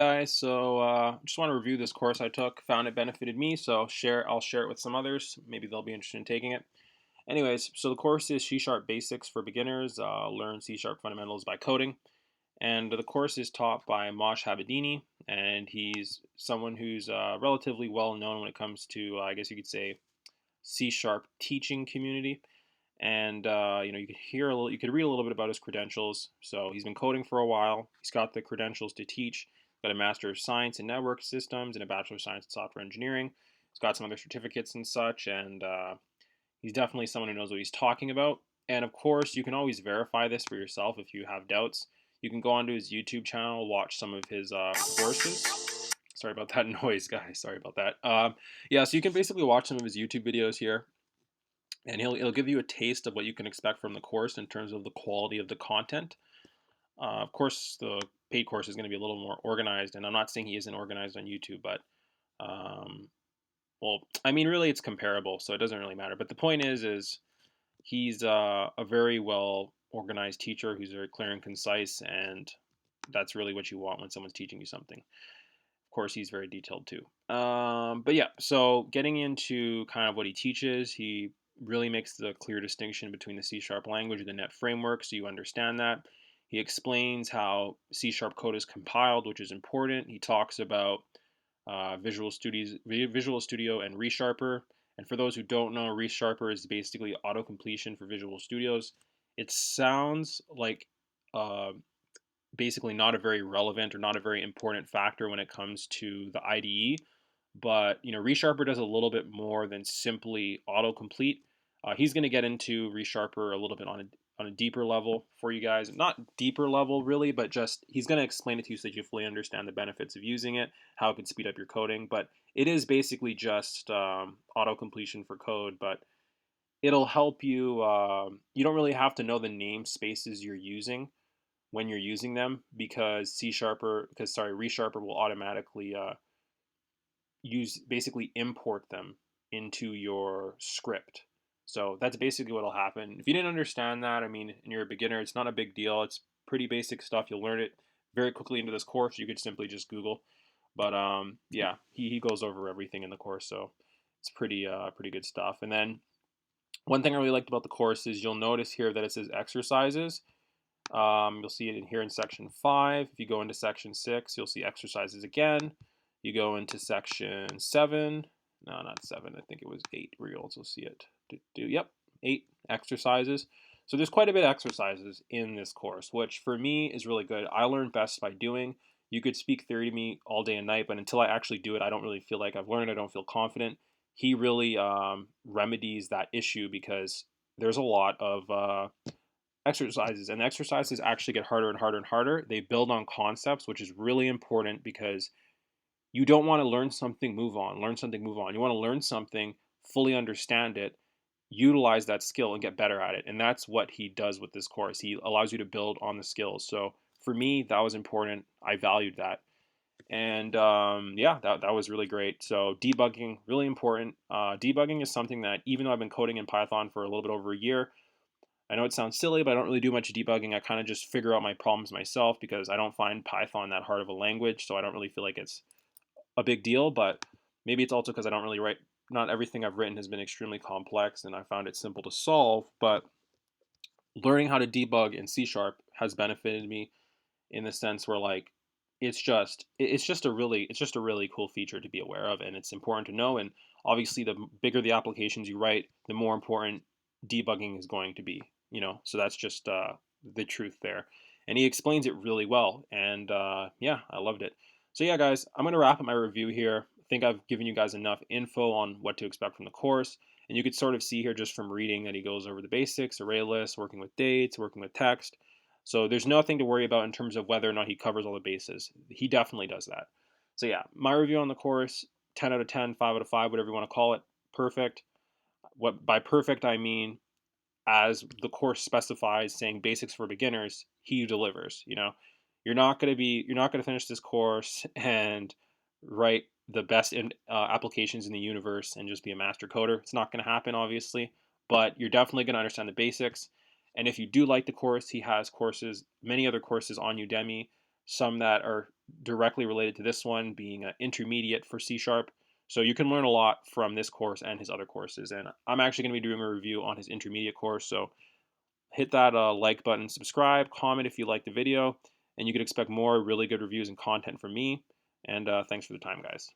Guys, so just want to review this course I took. Found it benefited me, so I'll share it with some others. Maybe they'll be interested in taking it. Anyways, so the course is C Sharp Basics for Beginners. Learn C Sharp Fundamentals by Coding, and the course is taught by Mosh Habadini, and he's someone who's relatively well known when it comes to, I guess you could say, C Sharp teaching community. And you could you could read a little bit about his credentials. So he's been coding for a while. He's got the credentials to teach. Got a Master of Science in Network Systems and a Bachelor of Science in Software Engineering. He's got some other certificates and such, and he's definitely someone who knows what he's talking about. And of course, you can always verify this for yourself if you have doubts. You can go onto his YouTube channel, watch some of his courses. Sorry about that noise, guys. Sorry about that. Yeah, so you can basically watch some of his YouTube videos here, and he'll give you a taste of what you can expect from the course in terms of the quality of the content. Of course, the paid course is going to be a little more organized, and I'm not saying he isn't organized on YouTube, but um, well, I mean, really, it's comparable, so it doesn't really matter. But the point is he's a very well organized teacher who's very clear and concise, and that's really what you want when someone's teaching you something. Of course, he's very detailed too. But yeah, so getting into kind of what he teaches, he really makes the clear distinction between the C Sharp language and the .NET framework, so you understand that. He explains how C Sharp code is compiled, which is important. He talks about Visual Studio and ReSharper. And for those who don't know, ReSharper is basically auto completion for Visual Studios. It sounds like uh, basically not a very relevant or not a very important factor when it comes to the IDE. But ReSharper does a little bit more than simply autocomplete. He's going to get into ReSharper a little bit on a deeper level for you guys. Not deeper level really, but just he's going to explain it to you so that you fully understand the benefits of using it, how it can speed up your coding. But it is basically just auto completion for code, but it'll help you. You don't really have to know the namespaces you're using when you're using them because ReSharper will automatically use basically import them into your script. So that's basically what'll happen. If you didn't understand that, I mean, and you're a beginner, it's not a big deal. It's pretty basic stuff. You'll learn it very quickly into this course. You could simply just Google. But yeah, he goes over everything in the course, so it's pretty good stuff. And then one thing I really liked about the course is you'll notice here that it says exercises. You'll see it in here in section 5. If you go into section 6, you'll see exercises again. You go into section 7. No, not 7. I think it was 8 where you also see it. Yep, 8 exercises. So there's quite a bit of exercises in this course, which for me is really good. I learn best by doing. You could speak theory to me all day and night, but until I actually do it, I don't really feel like I've learned. I don't feel confident. He really remedies that issue because there's a lot of exercises, and the exercises actually get harder and harder and harder. They build on concepts, which is really important because you don't want to learn something, move on, learn something, move on. You want to learn something, fully understand it, utilize that skill, and get better at it. And that's what he does with this course. He allows you to build on the skills. So for me, that was important. I valued that. And yeah, that was really great. So debugging, really important. Debugging is something that even though I've been coding in Python for a little bit over a year, I know it sounds silly, but I don't really do much debugging. I kind of just figure out my problems myself because I don't find Python that hard of a language, so I don't really feel like it's a big deal. But maybe it's also because I don't really write. Not everything I've written has been extremely complex, and I found it simple to solve. But learning how to debug in C Sharp has benefited me in the sense where like it's just a really cool feature to be aware of, and it's important to know. And obviously, the bigger the applications you write, the more important debugging is going to be. So that's just the truth there. And he explains it really well, and yeah, I loved it. So yeah, guys, I'm gonna wrap up my review here. I think I've given you guys enough info on what to expect from the course. And you could sort of see here just from reading that he goes over the basics, array lists, working with dates, working with text. So there's nothing to worry about in terms of whether or not he covers all the bases. He definitely does that. So yeah, my review on the course, 10 out of 10, 5 out of 5, whatever you want to call it, perfect. What by perfect I mean, as the course specifies, saying basics for beginners, he delivers. You're not going to finish this course and write the best applications in the universe and just be a master coder. It's not going to happen, obviously, but you're definitely going to understand the basics. And if you do like the course, he has courses, many other courses on Udemy, some that are directly related to this one being intermediate for C Sharp. So you can learn a lot from this course and his other courses. And I'm actually going to be doing a review on his intermediate course. So hit that like button, subscribe, comment if you like the video, and you can expect more really good reviews and content from me. And thanks for the time, guys.